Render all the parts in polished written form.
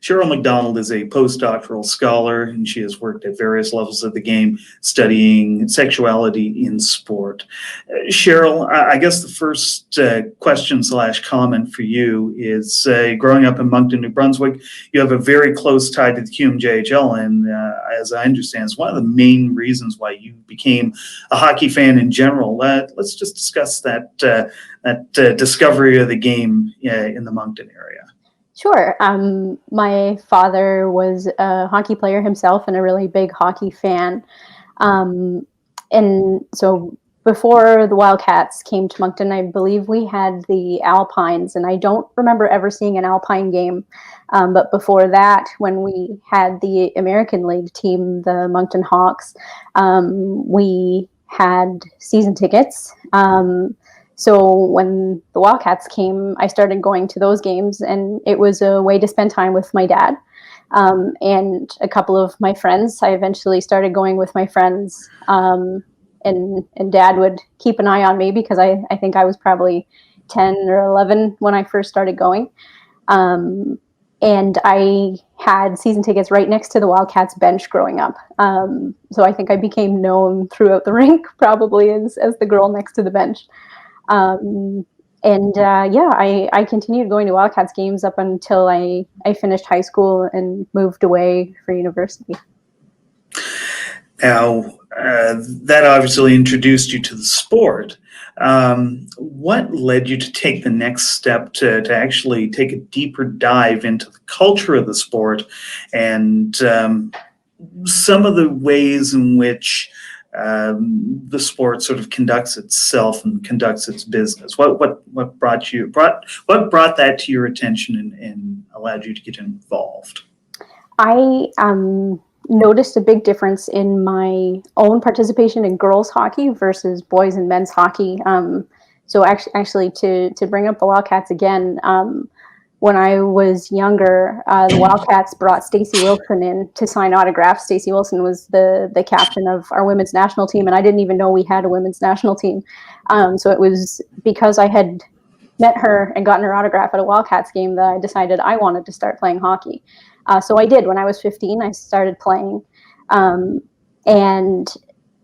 Cheryl MacDonald is a postdoctoral scholar, and she has worked at various levels of the game studying sexuality in sport. Cheryl, I guess the first question slash comment for you is growing up in Moncton, New Brunswick, you have a very close tie to the QMJHL, and as I understand, it's one of the main reasons why you became a hockey fan in general. Let's just discuss that discovery of the game in the Moncton area. Sure. My father was a hockey player himself and a really big hockey fan. And so before the Wildcats came to Moncton, I believe we had the Alpines, and I don't remember ever seeing an Alpine game. But before that, when we had the American League team, the Moncton Hawks, we had season tickets. So when the Wildcats came, I started going to those games, and it was a way to spend time with my dad and a couple of my friends. I eventually started going with my friends, and Dad would keep an eye on me because I think I was probably 10 or 11 when I first started going. And I had season tickets right next to the Wildcats bench growing up. So I think I became known throughout the rink probably as the girl next to the bench. I continued going to Wildcats games up until I finished high school and moved away for university. Now, that obviously introduced you to the sport. What led you to take the next step to actually take a deeper dive into the culture of the sport and some of the ways in which the sport sort of conducts itself and conducts its business? What brought that to your attention and allowed you to get involved? I noticed a big difference in my own participation in girls hockey versus boys and men's hockey. So actually to bring up the Wildcats again, when I was younger, the Wildcats brought Stacey Wilson in to sign autographs. Stacey Wilson was the captain of our women's national team, and I didn't even know we had a women's national team. So it was because I had met her and gotten her autograph at a Wildcats game that I decided I wanted to start playing hockey. So I did. When I was 15, I started playing. And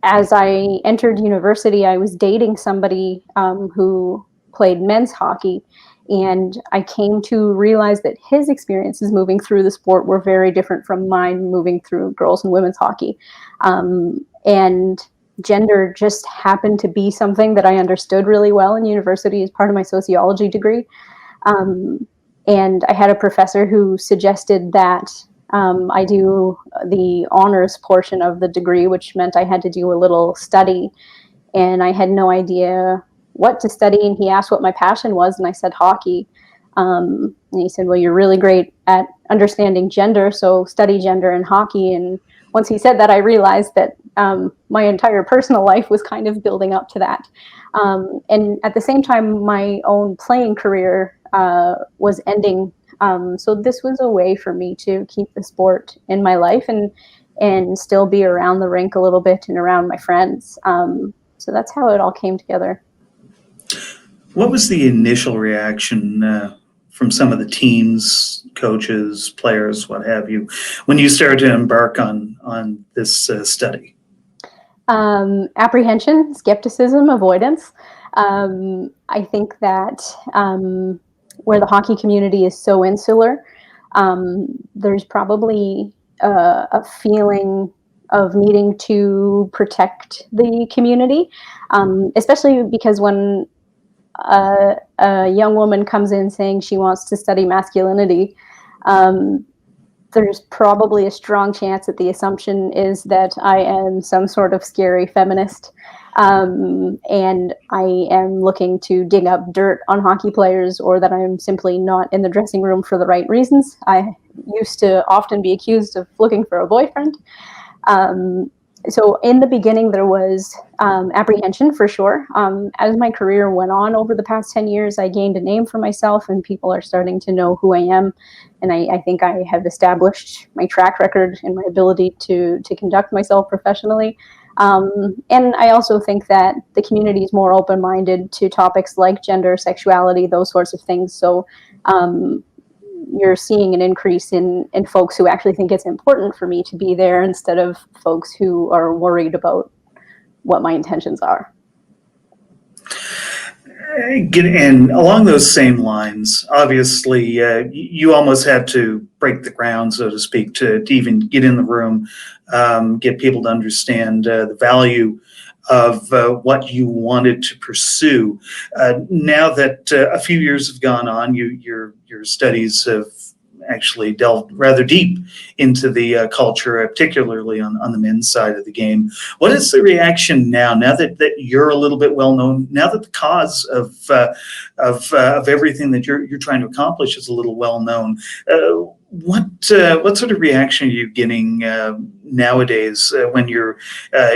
as I entered university, I was dating somebody who played men's hockey. And I came to realize that his experiences moving through the sport were very different from mine moving through girls and women's hockey. And gender just happened to be something that I understood really well in university as part of my sociology degree. And I had a professor who suggested that I do the honors portion of the degree, which meant I had to do a little study. And I had no idea what to study, and he asked what my passion was, and I said hockey. And he said, well, you're really great at understanding gender, so study gender and hockey. And once he said that, I realized that my entire personal life was kind of building up to that. And at the same time, my own playing career was ending. So this was a way for me to keep the sport in my life and still be around the rink a little bit and around my friends. So that's how it all came together. What was the initial reaction from some of the teams, coaches, players, what have you, when you started to embark on this study? Apprehension, skepticism, avoidance. I think that where the hockey community is so insular, there's probably a feeling of needing to protect the community, especially because when a young woman comes in saying she wants to study masculinity, there's probably a strong chance that the assumption is that I am some sort of scary feminist, and I am looking to dig up dirt on hockey players, or that I'm simply not in the dressing room for the right reasons. I used to often be accused of looking for a boyfriend. So in the beginning, there was apprehension for sure. As my career went on over the past 10 years, I gained a name for myself, and people are starting to know who I am. And I think I have established my track record and my ability to conduct myself professionally. And I also think that the community is more open-minded to topics like gender, sexuality, those sorts of things. So you're seeing an increase in folks who actually think it's important for me to be there instead of folks who are worried about what my intentions are. And along those same lines, obviously, you almost had to break the ground, so to speak, to even get in the room, get people to understand the value of what you wanted to pursue. Now that a few years have gone on, your studies have actually delved rather deep into the culture, particularly on the men's side of the game. What is the reaction now that you're a little bit well known, now that the cause of everything that you're trying to accomplish is a little well known? What sort of reaction are you getting nowadays when you're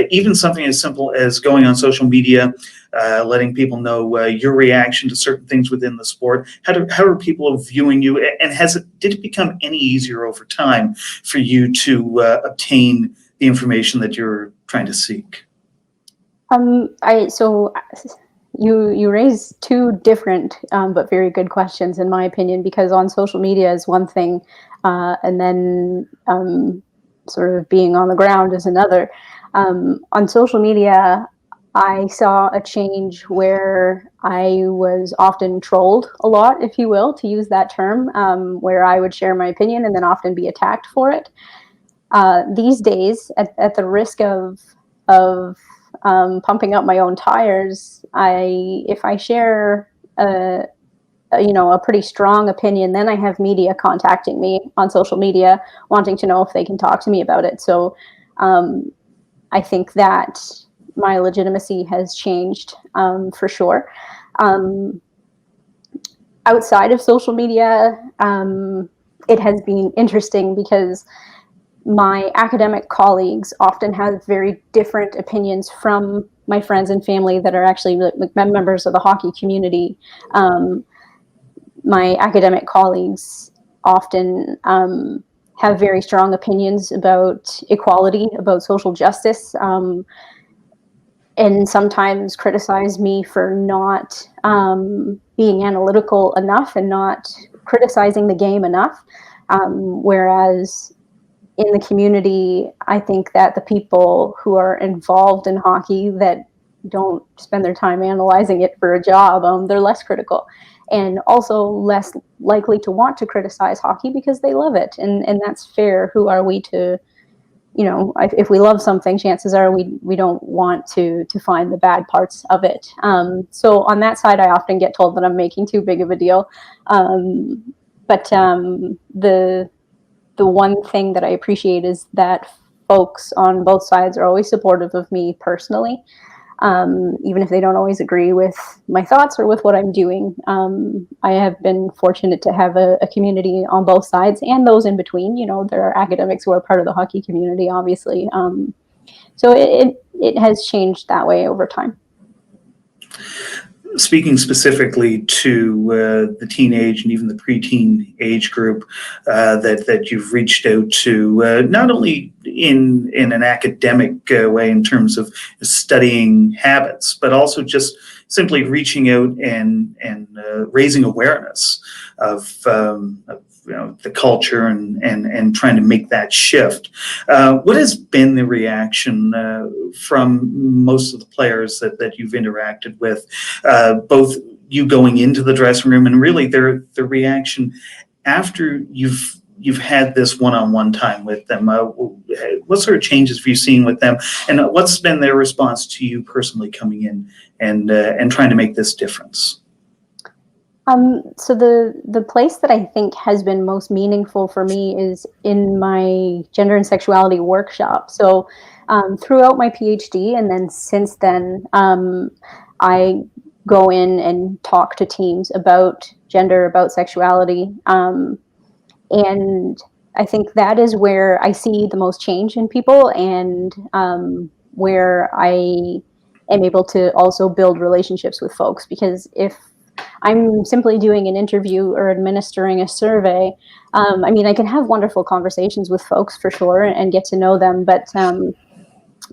even something as simple as going on social media, letting people know your reaction to certain things within the sport? How are people viewing you, and did it become any easier over time for you to obtain the information that you're trying to seek? You raise two different but very good questions, in my opinion, because on social media is one thing, and then sort of being on the ground is another. On social media, I saw a change where I was often trolled a lot, if you will, to use that term, where I would share my opinion and then often be attacked for it. These days, at the risk of pumping up my own tires, if I share a pretty strong opinion, then I have media contacting me on social media, wanting to know if they can talk to me about it. So I think that my legitimacy has changed for sure. Outside of social media, it has been interesting because my academic colleagues often have very different opinions from my friends and family that are actually like members of the hockey community. My academic colleagues often have very strong opinions about equality, about social justice, and sometimes criticize me for not being analytical enough and not criticizing the game enough. Whereas in the community, I think that the people who are involved in hockey that don't spend their time analyzing it for a job, they're less critical and also less likely to want to criticize hockey because they love it. And that's fair. Who are we to, if we love something, chances are we don't want to find the bad parts of it. So on that side, I often get told that I'm making too big of a deal. But the one thing that I appreciate is that folks on both sides are always supportive of me personally, even if they don't always agree with my thoughts or with what I'm doing. I have been fortunate to have a community on both sides and those in between. There are academics who are part of the hockey community, obviously. So it has changed that way over time. Speaking specifically to the teenage and even the preteen age group that you've reached out to, not only in an academic way in terms of studying habits, but also just simply reaching out and raising awareness of the culture and trying to make that shift. What has been the reaction from most of the players that you've interacted with, both you going into the dressing room and really their reaction after you've had this one-on-one time with them? What sort of changes have you seen with them, and what's been their response to you personally coming in and trying to make this difference? So the place that I think has been most meaningful for me is in my gender and sexuality workshop. So throughout my PhD and then since then, I go in and talk to teams about gender, about sexuality. And I think that is where I see the most change in people, and where I am able to also build relationships with folks. Because if I'm simply doing an interview or administering a survey, I can have wonderful conversations with folks for sure and get to know them. But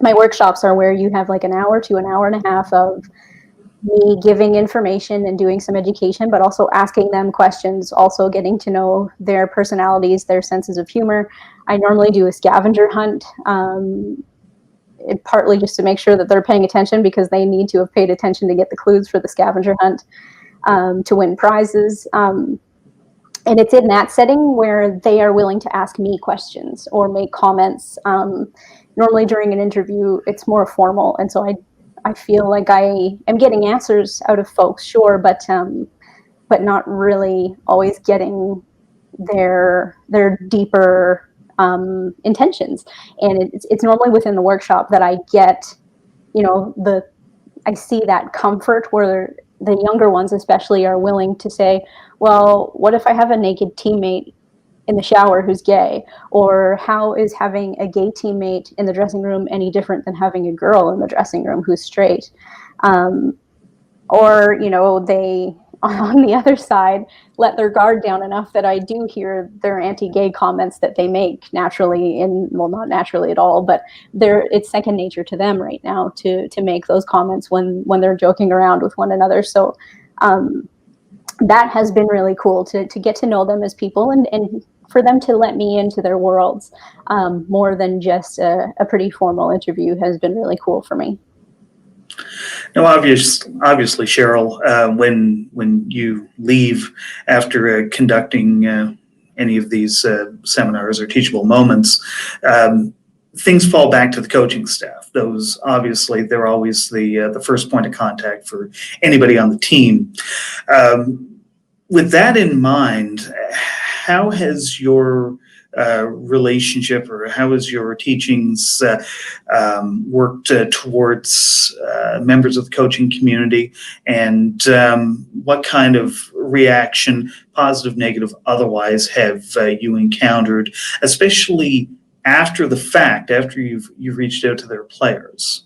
my workshops are where you have like an hour to an hour and a half of me giving information and doing some education, but also asking them questions, also getting to know their personalities, their senses of humor. I normally do a scavenger hunt, partly just to make sure that they're paying attention, because they need to have paid attention to get the clues for the scavenger hunt, to win prizes. And it's in that setting where they are willing to ask me questions or make comments. Normally during an interview, it's more formal, and so I feel like I am getting answers out of folks, sure, but not really always getting their deeper intentions. And it's normally within the workshop that I get, I see that comfort where the younger ones especially are willing to say, well, what if I have a naked teammate in the shower who's gay? Or how is having a gay teammate in the dressing room any different than having a girl in the dressing room who's straight? Or, they, on the other side, let their guard down enough that I do hear their anti-gay comments that they make naturally, well, not naturally at all, but it's second nature to them right now to make those comments when they're joking around with one another. So that has been really cool to get to know them as people, and for them to let me into their worlds, more than just a pretty formal interview, has been really cool for me. Now, obviously, Cheryl, when you leave after conducting any of these seminars or teachable moments, things fall back to the coaching staff. Those, obviously, they're always the first point of contact for anybody on the team. With that in mind, how has your relationship, or how has your teachings worked towards members of the coaching community, and what kind of reaction, positive, negative, otherwise, have you encountered, especially after the fact, after you've reached out to their players?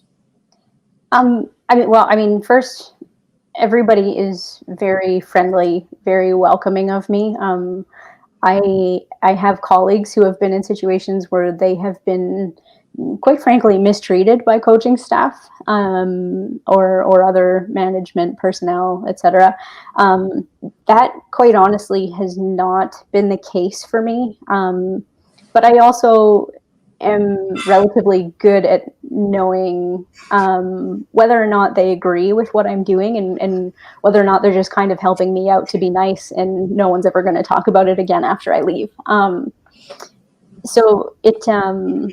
First, everybody is very friendly, very welcoming of me. I have colleagues who have been in situations where they have been, quite frankly, mistreated by coaching staff, or other management personnel, etc. That, quite honestly, has not been the case for me. But I also am relatively good at knowing whether or not they agree with what I'm doing, and whether or not they're just kind of helping me out to be nice, and no one's ever going to talk about it again after I leave. So it, I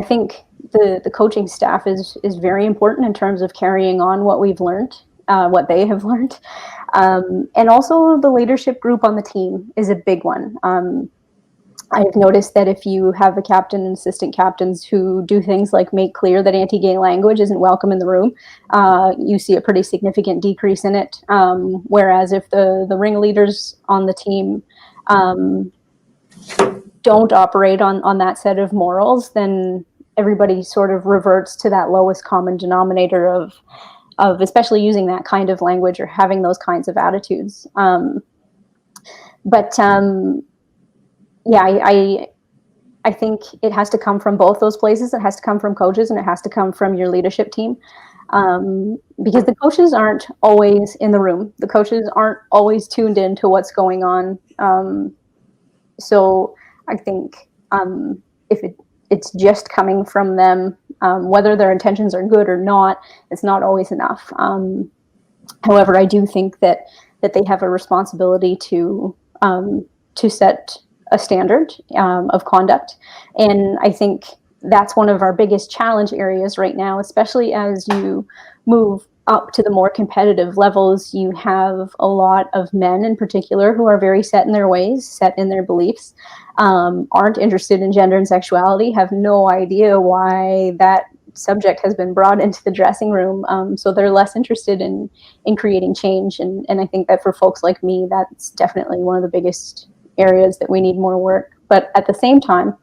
think the coaching staff is very important in terms of carrying on what we've learned, what they have learned. And also the leadership group on the team is a big one. I've noticed that if you have a captain and assistant captains who do things like make clear that anti-gay language isn't welcome in the room, you see a pretty significant decrease in it. Whereas if the ringleaders on the team don't operate on that set of morals, then everybody sort of reverts to that lowest common denominator of especially using that kind of language or having those kinds of attitudes. I think it has to come from both those places. It has to come from coaches, and it has to come from your leadership team, because the coaches aren't always in the room. The coaches aren't always tuned in to what's going on. So I think if it's just coming from them, whether their intentions are good or not, it's not always enough. However, I do think that they have a responsibility to set a standard of conduct. And I think that's one of our biggest challenge areas right now, especially as you move up to the more competitive levels. You have a lot of men in particular who are very set in their ways, set in their beliefs, aren't interested in gender and sexuality, have no idea why that subject has been brought into the dressing room. So they're less interested in creating change. And I think that for folks like me, that's definitely one of the biggest areas that we need more work. But at the same time,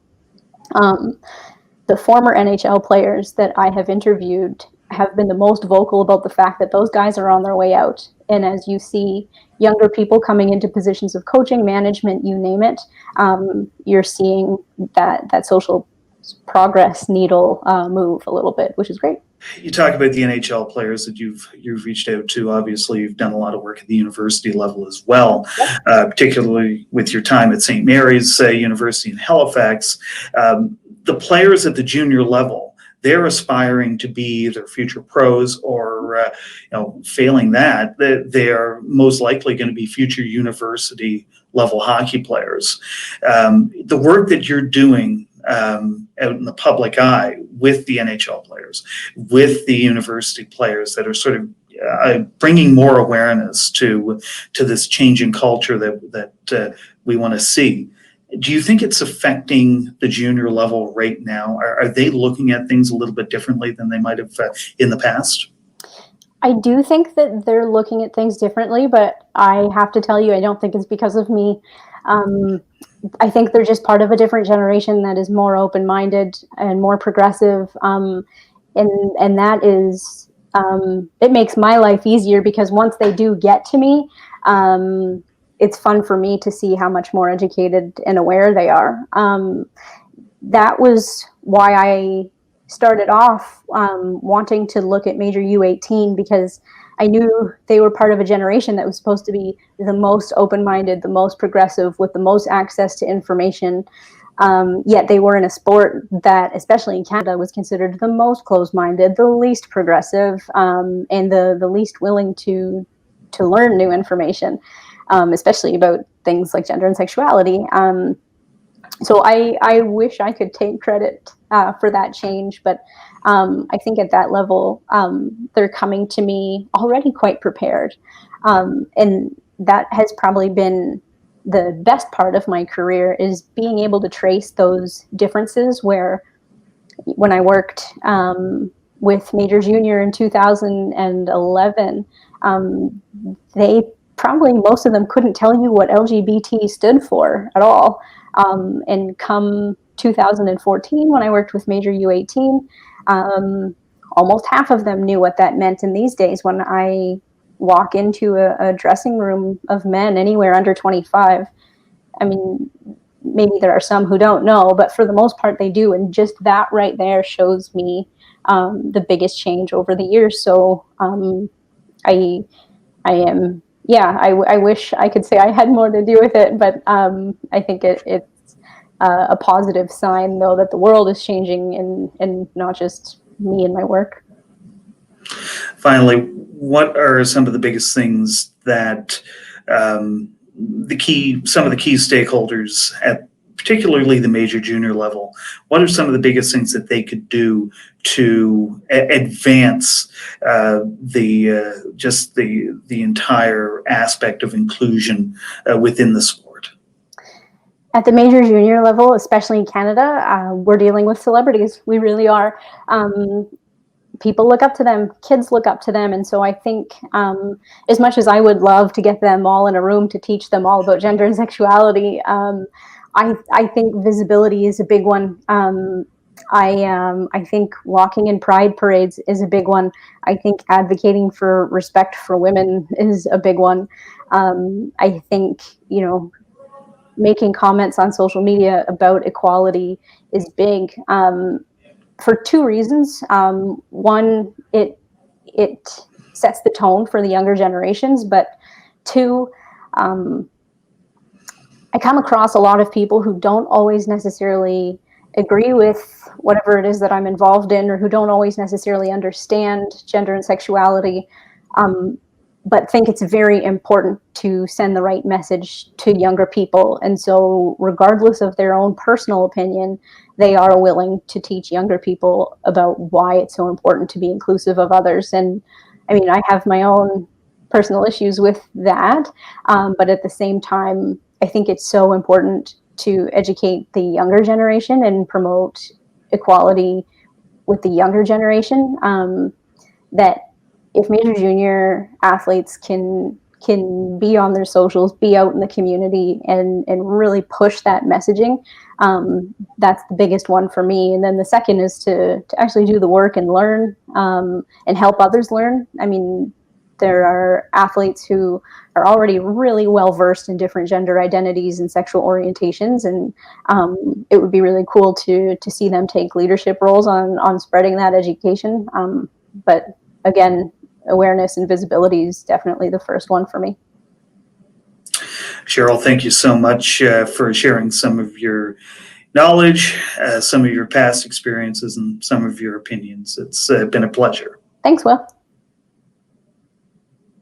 the former NHL players that I have interviewed have been the most vocal about the fact that those guys are on their way out. And as you see younger people coming into positions of coaching, management, you name it, you're seeing that social progress needle move a little bit, which is great. You talk about the NHL players that you've reached out to. Obviously, you've done a lot of work at the university level as well, particularly with your time at St. Mary's University in Halifax. The players at the junior level, they're aspiring to be either future pros or, failing that, they are most likely going to be future university level hockey players. The work that you're doing out in the public eye with the NHL players, with the university players that are sort of bringing more awareness to this changing culture that we want to see. Do you think it's affecting the junior level right now? Are they looking at things a little bit differently than they might have in the past? I do think that they're looking at things differently, but I have to tell you, I don't think it's because of me. I think they're just part of a different generation that is more open-minded and more progressive, and that is it makes my life easier because once they do get to me, it's fun for me to see how much more educated and aware they are. That was why I started off wanting to look at Major U18, because I knew they were part of a generation that was supposed to be the most open-minded, the most progressive, with the most access to information. Yet they were in a sport that, especially in Canada, was considered the most closed-minded, the least progressive, and the least willing to learn new information, especially about things like gender and sexuality. So I wish I could take credit for that change, but I think at that level, they're coming to me already quite prepared. And that has probably been the best part of my career, is being able to trace those differences where when I worked with Major Junior in 2011, they probably, most of them couldn't tell you what LGBT stood for at all. And come 2014, when I worked with Major U18, almost half of them knew what that meant. And these days, when I walk into a dressing room of men anywhere under 25, I mean, maybe there are some who don't know, but for the most part they do. And just that right there shows me the biggest change over the years. So I am, yeah, I wish I could say I had more to do with it, but I think it's a positive sign, though, that the world is changing and not just me and my work. Finally, what are some of the biggest things that some of the key stakeholders at particularly the major junior level, what are some of the biggest things that they could do to advance the entire aspect of inclusion within the sport? At the major junior level, especially in Canada, we're dealing with celebrities. We really are. People look up to them, kids look up to them. And so I think as much as I would love to get them all in a room to teach them all about gender and sexuality, I think visibility is a big one. I think walking in pride parades is a big one. I think advocating for respect for women is a big one. I think, making comments on social media about equality is big. For two reasons. One, it sets the tone for the younger generations, but two, I come across a lot of people who don't always necessarily agree with whatever it is that I'm involved in, or who don't always necessarily understand gender and sexuality, but think it's very important to send the right message to younger people. And so regardless of their own personal opinion, they are willing to teach younger people about why it's so important to be inclusive of others. And I mean, I have my own personal issues with that, but at the same time, I think it's so important to educate the younger generation and promote equality with the younger generation, that if major junior athletes can be on their socials, be out in the community, and really push that messaging, that's the biggest one for me. And then the second is to actually do the work and learn, and help others learn. I mean, there are athletes who are already really well versed in different gender identities and sexual orientations, and it would be really cool to see them take leadership roles on spreading that education. But again, awareness and visibility is definitely the first one for me. Cheryl, thank you so much for sharing some of your knowledge, some of your past experiences, and some of your opinions. It's been a pleasure. Thanks, Will.